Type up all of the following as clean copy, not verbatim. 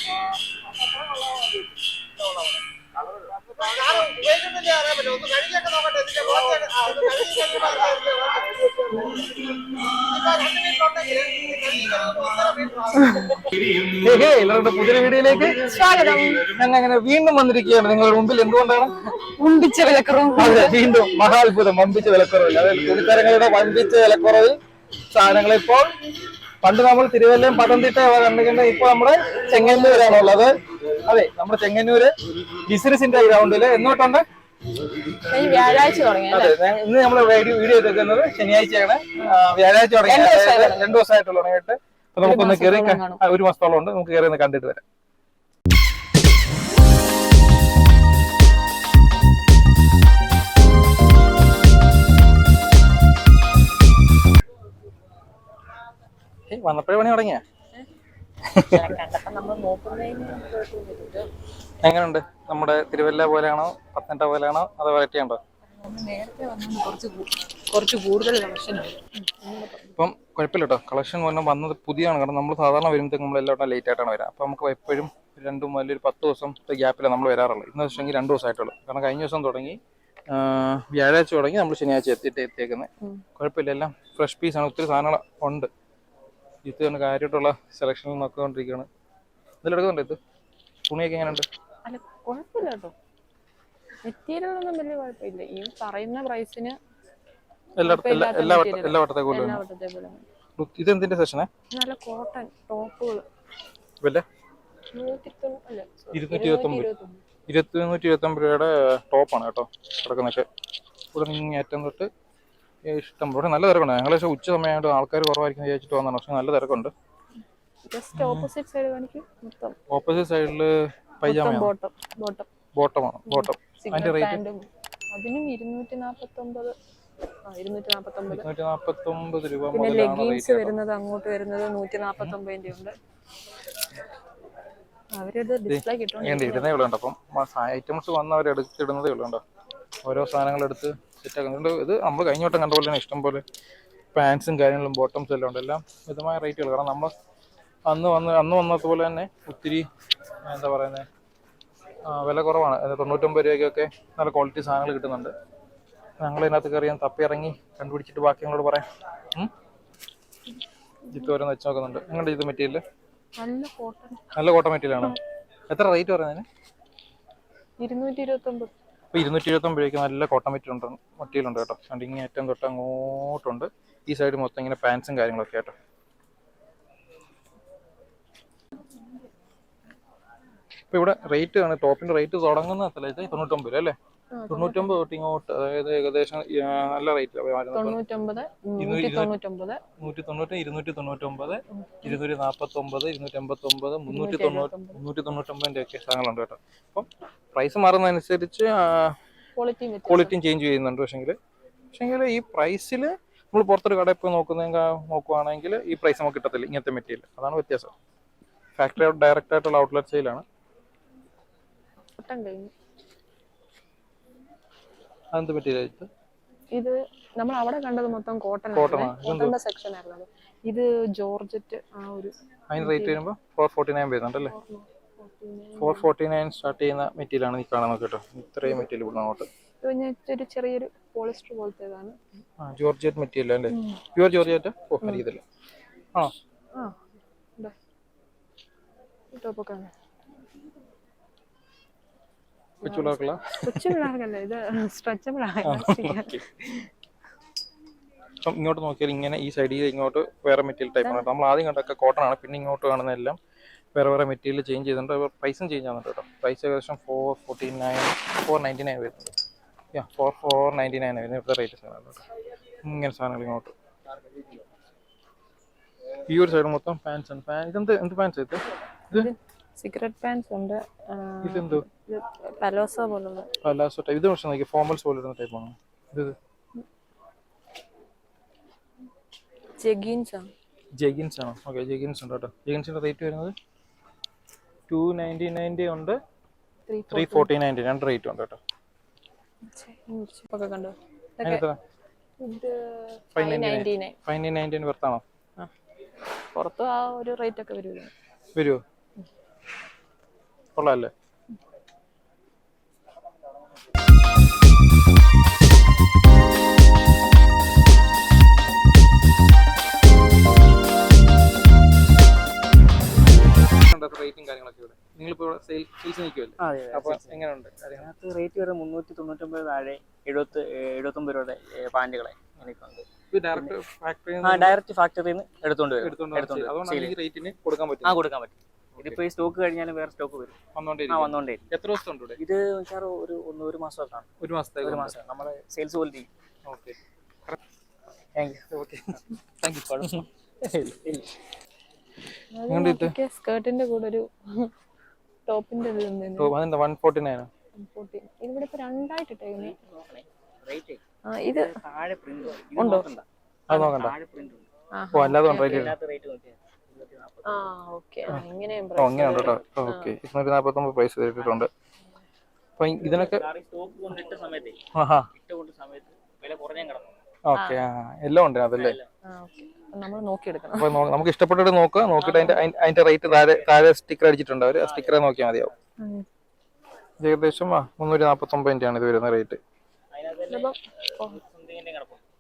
പുതിയ വീഡിയോയിലേക്ക് സ്വാഗതം. ഞാൻ അങ്ങനെ വീണ്ടും വന്നിരിക്കുകയാണ് നിങ്ങളുടെ മുമ്പിൽ. എന്തുകൊണ്ടാണ്? വമ്പിച്ച വിലക്കുറവ്. അതെ, വീണ്ടും മഹാത്ഭുതം, വമ്പിച്ച വിലക്കുറവില്ല. അതായത് തുണിത്തരങ്ങളുടെ വമ്പിച്ച വിലക്കുറവ് സാധനങ്ങൾ ഇപ്പോൾ. പണ്ട് നമ്മൾ തിരുവല്ലയും പത്തനംതിട്ട കണ്ടിട്ടുണ്ട്, ഇപ്പൊ നമ്മള് ചെങ്ങന്നൂരാണുള്ളത്. അതെ, നമ്മുടെ ചെങ്ങന്നൂര് ബിസിനസിന്റെ ഗ്രൗണ്ടില് എന്നോട്ടുണ്ട് വ്യാഴാഴ്ച തുടങ്ങി. അതെ, ഇന്ന് നമ്മൾ വീഡിയോ എടുക്കുന്നത് ശനിയാഴ്ചയാണ്. വ്യാഴാഴ്ച തുടങ്ങി, 2 ദിവസമായിട്ടുള്ള തുടങ്ങിയിട്ട്. അപ്പൊ നമുക്കൊന്ന് കയറി, 1 മാസത്തോളം ഉണ്ട്, നമുക്ക് കയറി ഒന്ന് കണ്ടിട്ട് വരാം. വന്നപ്പോഴേ പണി തുടങ്ങിയ എങ്ങനെയുണ്ട്? നമ്മുടെ തിരുവല്ല പോലെയാണോ, പത്തനംതിട്ട പോലെയാണോ, അതോ വെറൈറ്റി ഉണ്ടോ? കുറച്ച് കൂടുതൽ കളക്ഷൻ ആണ്. ഇപ്പം കുഴപ്പമില്ല കേട്ടോ, കളക്ഷൻ വന്നത് പുതിയാണ്. കാരണം നമ്മൾ സാധാരണ വരുമ്പോഴത്തേക്ക് നമ്മൾ എല്ലാം ലേറ്റ് ആയിട്ടാണ് വരാം. അപ്പം നമുക്ക് എപ്പോഴും 2 മുതൽ 10 ദിവസത്തെ ഗ്യാപ്പിലാണ് നമ്മൾ വരാറുള്ളത്. ഇന്ന് വെച്ചെങ്കിൽ 2 ദിവസമായിട്ടുള്ളൂ. കാരണം കഴിഞ്ഞ ദിവസം തുടങ്ങി, വ്യാഴാഴ്ച തുടങ്ങി, നമ്മൾ ശനിയാഴ്ച എത്തിയേക്കുന്നത്. കുഴപ്പമില്ല, എല്ലാം ഫ്രഷ് പീസാണ്. ഒത്തിരി സാധനങ്ങൾ ഉണ്ട്. ഇത് തന്നെ കാര്യമായിട്ടുള്ള സെലക്ഷനിൽ നോക്കിക്കൊണ്ടിരിക്കുകയാണ്. ഇതിലെടുക്കുന്നുണ്ട്. ഇത് തുണിയൊക്കെ എങ്ങനെയുണ്ട്? അല്ല, കുഴപ്പമില്ല കേട്ടോ, മെറ്റീരിയലൊന്നും വലിയ കുഴപ്പമില്ല. ഈ പറയുന്ന പ്രൈസിന് എല്ലാ വട്ടത്തേക്കും. ഇതെന്തിന്റെ സെക്ഷനാ? നല്ല കോട്ടൺ ടോപ്പുകൾ. 229 രൂപയുടെ ടോപ്പാണ് കേട്ടോ കിടക്കുന്നൊക്കെ. ഇവിടെ നിന്ന് ഏറ്റവും തൊട്ട് ഇഷ്ടം പോലെ നല്ല തിരക്കുണ്ട്. ഞങ്ങൾ പക്ഷേ ഉച്ച സമയമായിട്ട് ആൾക്കാർ കുറവായിരിക്കും വിചാരിച്ചിട്ട് വന്നതാണ്. പക്ഷെ നല്ല തിരക്കുണ്ട്. ഓപ്പോസിറ്റ് സൈഡില് പൈജാമ, ബോട്ടമാണ്. ബോട്ടം അതിന്റെ റേറ്റ് അതിനും 249 രൂപ. പിന്നെ ലെഗിൻസ് വരുന്നത്, അങ്ങോട്ട് വരുന്നത് 149 ഉണ്ട്. അവരത് ഡിസ്പ്ലേ ഇടുന്നേ ഉള്ളൂ. അപ്പം ഐറ്റംസ് വന്നവർ എടുത്തിടുന്നതേ ഉള്ളൂ. ഓരോ സാധനങ്ങൾ എടുത്ത് സെറ്റാക്കുന്നുണ്ട്. ഇത് നമ്മൾ കഴിഞ്ഞ വട്ടം കണ്ട പോലെ തന്നെ ഇഷ്ടം പോലെ പാൻസും കാര്യങ്ങളും ബോട്ടംസും എല്ലാം ഉണ്ട്. എല്ലാം മിതമായ റേറ്റുകൾ. കാരണം നമ്മൾ അന്ന് വന്നതുപോലെ തന്നെ ഒത്തിരി എന്താ പറയുന്നത്, വില കുറവാണ്. 99 രൂപയ്ക്കൊക്കെ നല്ല ക്വാളിറ്റി സാധനങ്ങൾ കിട്ടുന്നുണ്ട്. ഞങ്ങളിതിനകത്ത് കയറിയാൽ തപ്പി ഇറങ്ങി കണ്ടുപിടിച്ചിട്ട് ബാക്കി ഞങ്ങളോട് പറയാം. ജിപ്പ് ഓരോന്ന് വെച്ച് നോക്കുന്നുണ്ട്. എങ്ങനെയുണ്ട് ഇത് മെറ്റീരിയൽ? നല്ല കോട്ടൺ മെറ്റീരിയലാണ്. എത്ര റേറ്റ് പറയുന്നതിന്? 229. അപ്പോൾ 229 രൂപയ്ക്ക് നല്ല കോട്ടൺ മെറ്റീരിയൽ ഉണ്ട് കേട്ടോ. അതുകൊണ്ട് ഇങ്ങനെ ഏറ്റവും തൊട്ട് അങ്ങോട്ടുണ്ട്. ഈ സൈഡ് മൊത്തം ഇങ്ങനെ പാൻസും കാര്യങ്ങളൊക്കെ കേട്ടോ. ഇപ്പോൾ ഇവിടെ റേറ്റ് ആണ്, ടോപ്പിന്റെ റേറ്റ് തുടങ്ങുന്ന സ്ഥലത്ത് 99 രൂപ അല്ലേ? 99 തൊട്ട് ഇങ്ങോട്ട്, അതായത് ഏകദേശം നല്ല റേറ്റ്. 199, 299, 399 ഒക്കെ സാധനങ്ങളുണ്ട് കേട്ടോ. അപ്പം പ്രൈസ് മാറുന്നതനുസരിച്ച് ക്വാളിറ്റിയും ചേഞ്ച് ചെയ്യുന്നുണ്ട്. പക്ഷേങ്കിൽ ഈ പ്രൈസിൽ നമ്മൾ പുറത്തൊരു കടയിൽ പോയി നോക്കുവാണെങ്കിൽ ഈ പ്രൈസ് നമുക്ക് കിട്ടത്തില്ല ഇങ്ങനത്തെ മെറ്റീരിയൽ. അതാണ് വ്യത്യാസം. ഫാക്ടറി ഡയറക്റ്റ് ആയിട്ടുള്ള ഔട്ട്ലെറ്റ് സെയിലാണ്. അതെന്ത് മെറ്റീരിയൽ? ഇത് നമ്മൾ അവിടെ കണ്ടത് മൊത്തം കോട്ടൺ സെക്ഷൻ ആയിരുന്നു. ഇത് ജോർജറ്റ്. അതിന് റേറ്റ് വരുമ്പോൾ 449 വരുന്നുണ്ടല്ലേ? 449 സ്റ്റാർട്ട് ചെയ്യുന്ന മെറ്റീരിയലാണ് ഈ കാണുന്നത് കേട്ടോ. ഇത്രയും മെറ്റീരിയൽ ഇവിടെ അങ്ങോട്ട് ഒരു ചെറിയൊരു പോളിസ്റ്റർ പോലത്തേതാണ്. ജോർജറ്റ് മെറ്റീരിയൽ അല്ലേ? Pure georgette? അറിയത്തില്ല. കൊച്ചു പിള്ളേർക്കല്ല, ഇത് സ്ട്രെച്ചബിൾ ആണ്. അപ്പം ഇങ്ങോട്ട് നോക്കിയാൽ ഇങ്ങനെ ഈ സൈഡിൽ ഇങ്ങോട്ട് വേറെ മെറ്റീരിയൽ ടൈപ്പാണ്. നമ്മൾ ആദ്യം കണ്ടൊക്കെ കോട്ടൺ ആണ്. പിന്നെ ഇങ്ങോട്ട് കാണുന്ന എല്ലാം വേറെ മെറ്റീരിയൽ ചേഞ്ച് ചെയ്തിട്ടുണ്ട്. പ്രൈസും ചേഞ്ച് ആകുന്നുണ്ട് കേട്ടോ. പ്രൈസ് ഏകദേശം 499 വരുന്നുണ്ട്. 499 വരുന്നത് ഇവിടുത്തെ റേറ്റ് സാധനങ്ങൾ കേട്ടോ. ഇങ്ങനെ സാധനങ്ങൾ ഇങ്ങോട്ട് ഈ ഒരു സൈഡ് മൊത്തം പാൻസ് ആണ്. എന്ത് പാൻസ് ഇത്? സിഗരറ്റ് പാൻസ് ഉണ്ട്. ഇതെന്തോ പലോസോ പോലുള്ള പലാസോ ടൈപ്പ്. ഇത് പക്ഷേ നോക്കി ഫോർമൽസ് പോലെ ഇരുന്ന ടൈപ്പാണ്. ഇത് ജെഗിൻസ് ആണോ? ഓക്കെ, ജെഗിൻസ് ഉണ്ട് കേട്ടോ. ജെഗിൻസിന്റെ റേറ്റ് വരുന്നത് 299 ഉണ്ട്, 349 രണ്ട് റേറ്റ് ഉണ്ട് കേട്ടോ. 599 വർത്താണോ? പുറത്ത് ആ ഒരു റേറ്റ് ഒക്കെ വരുമോ? കൊള്ളാല്ലേ? റേറ്റും കാര്യങ്ങളൊക്കെ ഇവിടെ നിങ്ങളിപ്പോ സെയിൽസ് നിൽക്കുമല്ലേ? അപ്പൊ എങ്ങനെയുണ്ട്? അതിനകത്ത് റേറ്റ് വരെ 399 താഴെ 79 രൂപയുടെ പാൻറ്റുകളെ എനിക്കുണ്ട്. ഡയറക്റ്റ് ഫാക്ടറിയിൽ നിന്ന് എടുത്തോണ്ട് വരും. കൊടുക്കാൻ പറ്റും. ഇതിപ്പോ ഈ സ്റ്റോക്ക് കഴിഞ്ഞാലും വേറെ സ്റ്റോക്ക് വരും. വന്നോണ്ടേ. എത്ര ദിവസമുണ്ട് ഇത് ഒരു മാസമൊക്കെ ആണ്. ഒരു മാസം നമ്മളെ sales quality. Okay, thank you. സ്കേർട്ടിന്റെ കൂടെ ഒരു ടോപ്പിന്റെ ഇവിടെ ഇപ്പൊ രണ്ടായിട്ടിട്ടേക്കുന്നു. ഇത് ഉണ്ടോ? അത് നോക്കണ്ട. അല്ലാതെ പ്രൈസ് ചെയ്തിട്ടുണ്ട്. അപ്പൊ ഇതിനൊക്കെ ഓക്കെ, എല്ലാം ഉണ്ട് അതല്ലേ? അപ്പൊ നമുക്ക് ഇഷ്ടപ്പെട്ടിട്ട് നോക്കുക. നോക്കിയിട്ട് അതിന്റെ റേറ്റ് താഴെ സ്റ്റിക്കർ അടിച്ചിട്ടുണ്ട്. അവര് സ്റ്റിക്കറെ നോക്കിയാൽ മതിയാവും. ഏകദേശം 349 ആണ് ഇത് വരുന്ന റേറ്റ്.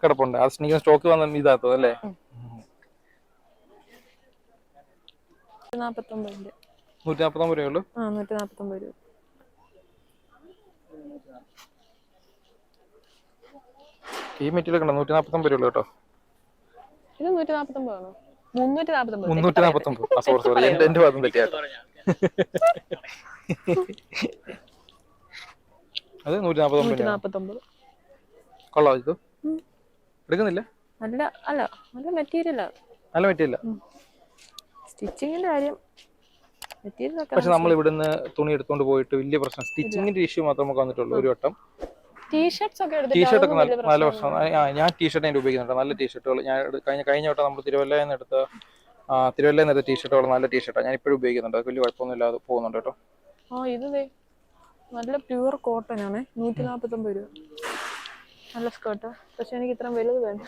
കിടപ്പുണ്ട്. ആ സ്നീക്കർ സ്റ്റോക്ക് വന്ന ഇതാത്തത് അല്ലേ? 149 രൂപയുള്ളൂ. 149 രൂപ. ഈ മെറ്റീരിയൽ കണ്ടോ? 149 രൂപയുള്ളൂ കേട്ടോ. ഇത് 149 ആണോ? 349. 349. സോറി എന്റെ ഭാഗം തെറ്റിയാ. അത് 149. കൊള്ളാം. ഇത് എടുക്കുന്നില്ല? നല്ല മെറ്റീരിയലാ. നല്ല മെറ്റീരിയലാ. സ്റ്റിച്ചിങ്ങിന്റെ കാര്യം പക്ഷെ നമ്മൾ ഇവിടുന്ന് തുണി എടുത്തോണ്ട് പോയിട്ട് വലിയ പ്രശ്നം, സ്റ്റിച്ചിങ്ങിന്റെ ഇഷ്യൂ മാത്രമേ നമുക്ക് വന്നിട്ടുള്ളൂ. ഒരു വട്ടം ടീഷർട്ട് ഒക്കെ നല്ല പ്രശ്നം. ഞാൻ ടീഷർട്ട് അതിന്റെ ഉപയോഗിക്കുന്നുണ്ട്. നല്ല ടീഷർട്ടുകൾ ഞാൻ കഴിഞ്ഞ വട്ടം നമ്മൾ തിരുവല്ലയിൽ നിന്ന് എടുത്ത ടീഷർട്ടുകൾ നല്ല ടീഷർട്ടാണ് ഞാൻ ഇപ്പോഴും ഉപയോഗിക്കുന്നുണ്ട്. അത് വലിയ കുഴപ്പമൊന്നും ഇല്ലാതെ പോകുന്നുണ്ട് കേട്ടോ. ഇത് നല്ല പ്യൂർ കോട്ടൺ ആണ്. 149 രൂപ. നല്ല സ്കേർട്ടാ. പക്ഷെ എനിക്ക് ഇത്രയും വലുത് വേണ്ട.